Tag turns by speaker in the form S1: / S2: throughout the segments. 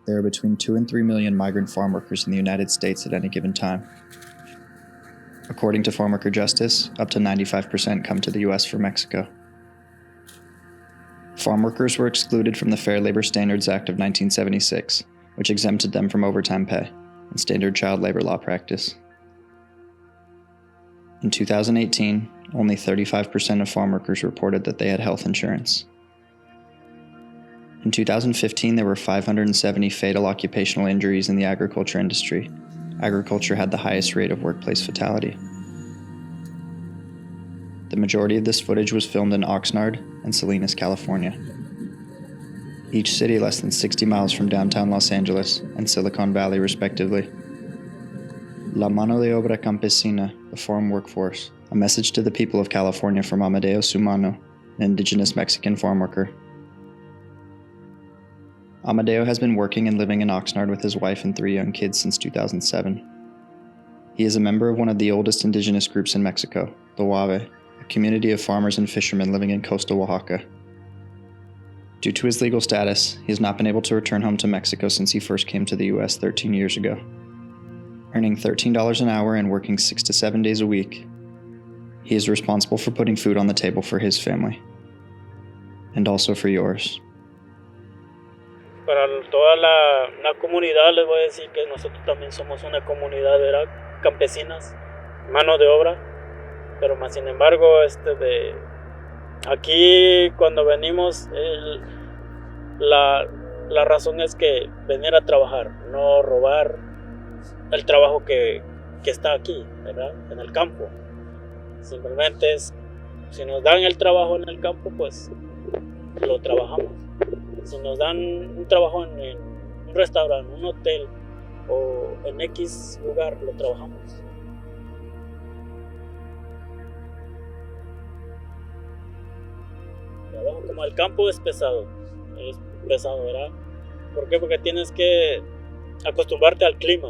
S1: there are between 2 and 3 million migrant farm workers in the United States at any given time. According to Farm Worker Justice, up to 95% come to the U.S. from Mexico. Farm workers were excluded from the Fair Labor Standards Act of 1976, which exempted them from overtime pay and standard child labor law practice. In 2018, only 35% of farm workers reported that they had health insurance. In 2015, there were 570 fatal occupational injuries in the agriculture industry. Agriculture had the highest rate of workplace fatality. The majority of this footage was filmed in Oxnard and Salinas, California. Each city less than 60 miles from downtown Los Angeles and Silicon Valley, respectively. La mano de obra campesina, the farm workforce, a message to the people of California from Amadeo Sumano, an indigenous Mexican farm worker. Amadeo has been working and living in Oxnard with his wife and 3 young kids since 2007. He is a member of one of the oldest indigenous groups in Mexico, the Huave, a community of farmers and fishermen living in coastal Oaxaca. Due to his legal status, he has not been able to return home to Mexico since he first came to the U.S. 13 years ago. Earning $13 an hour and working 6 to 7 days a week, he is responsible for putting food on the table for his family, and also for yours.
S2: Para toda la comunidad les voy a decir que nosotros también somos una comunidad, ¿verdad? Campesinas, mano de obra, pero más sin embargo aquí cuando venimos la razón es que venir a trabajar, no robar el trabajo que está aquí, ¿verdad? En el campo. Simplemente si nos dan el trabajo en el campo, pues lo trabajamos. Si nos dan un trabajo en un restaurante, un hotel o en X lugar, lo trabajamos. Trabajo como el campo es pesado, ¿verdad? ¿Por qué? Porque tienes que acostumbrarte al clima,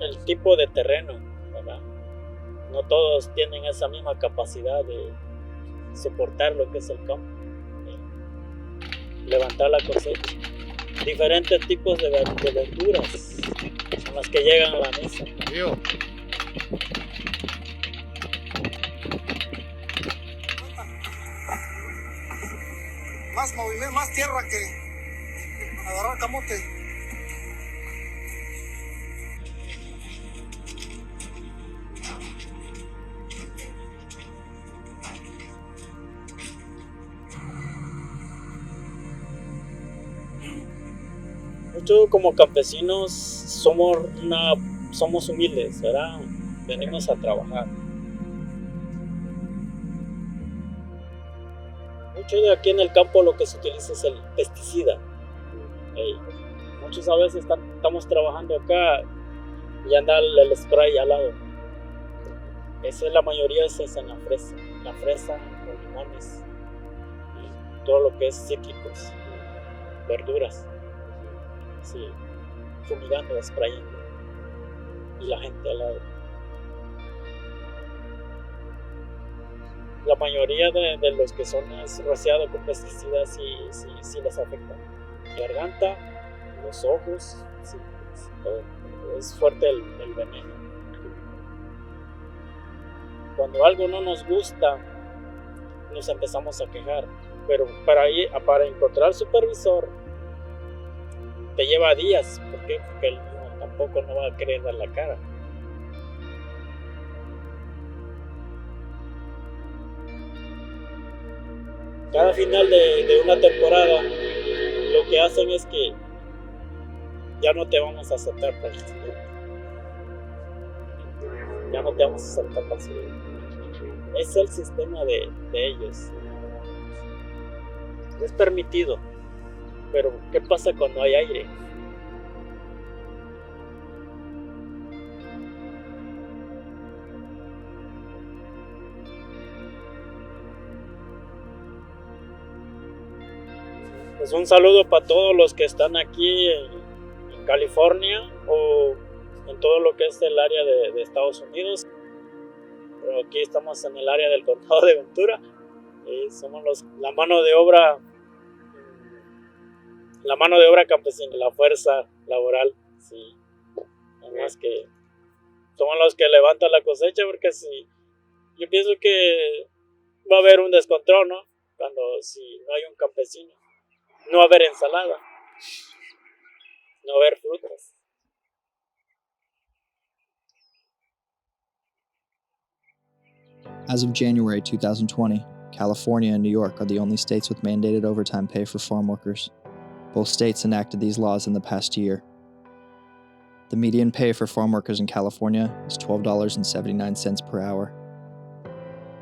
S2: el tipo de terreno, ¿verdad? No todos tienen esa misma capacidad de soportar lo que es el campo, levantar la cosecha. Diferentes tipos de verduras son las que llegan a la mesa.
S3: Más movimiento, más tierra que agarrar camote.
S2: Nosotros como campesinos somos humildes, ¿verdad? Venimos a trabajar. Mucho de aquí en el campo lo que se utiliza es el pesticida. Muchos a veces estamos trabajando acá y anda el spray al lado. La mayoría es en la fresa, los limones, todo lo que es cítricos, verduras. Sí, fumigando, sprayando, y la gente al lado. La mayoría de los que son rociados con pesticidas sí les afecta. Garganta, los ojos, sí, todo. Es fuerte el veneno. Cuando algo no nos gusta, nos empezamos a quejar, pero para encontrar supervisor te lleva días. ¿Por qué? Porque él tampoco no va a querer dar la cara. Cada final de una temporada lo que hacen es que ya no te vamos a aceptar para el siguiente. Ya no te vamos a aceptar para el siguiente. Es el sistema de ellos. Es permitido. Pero ¿qué pasa cuando hay aire? Pues un saludo para todos los que están aquí en California o en todo lo que es el área de Estados Unidos. Pero aquí estamos en el área del condado de Ventura. Somos la mano de obra la mano de obra campesina, la fuerza laboral, sí. Además que son los que levantan la cosecha, porque si yo pienso que va a haber un descontrol, ¿no? Cuando si no hay un campesino, no va a haber ensalada, no va a haber frutas.
S1: As of January 2020, California and New York are the only states with mandated overtime pay for farm workers. Both states enacted these laws in the past year. The median pay for farm workers in California is $12.79 per hour.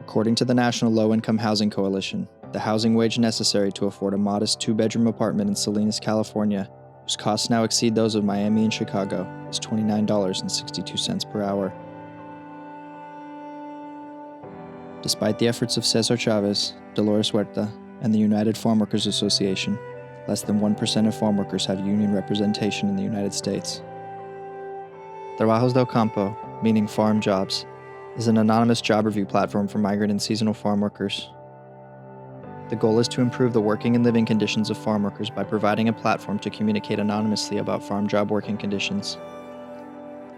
S1: According to the National Low-Income Housing Coalition, the housing wage necessary to afford a modest two-bedroom apartment in Salinas, California, whose costs now exceed those of Miami and Chicago, is $29.62 per hour. Despite the efforts of Cesar Chavez, Dolores Huerta, and the United Farm Workers Association, less than 1% of farm workers have union representation in the United States. Trabajos del Campo, meaning farm jobs, is an anonymous job review platform for migrant and seasonal farm workers. The goal is to improve the working and living conditions of farm workers by providing a platform to communicate anonymously about farm job working conditions.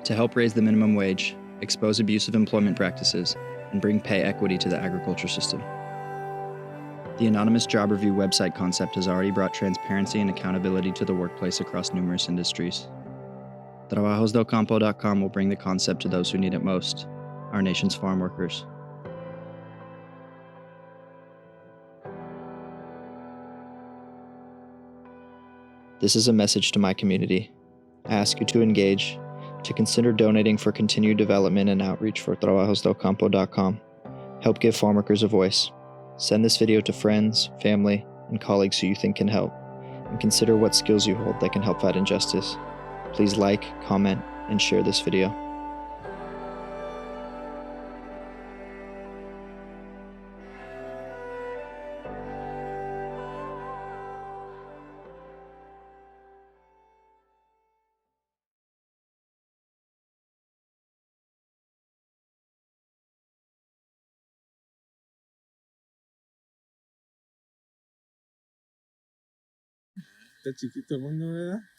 S1: To help raise the minimum wage, expose abusive employment practices, and bring pay equity to the agriculture system. The anonymous job review website concept has already brought transparency and accountability to the workplace across numerous industries. TrabajosDelCampo.com will bring the concept to those who need it most, our nation's farm workers. This is a message to my community. I ask you to engage, to consider donating for continued development and outreach for TrabajosDelCampo.com. Help give farm workers a voice. Send this video to friends, family, and colleagues who you think can help, and consider what skills you hold that can help fight injustice. Please like, comment, and share this video.
S4: Está chiquito el mundo, ¿verdad?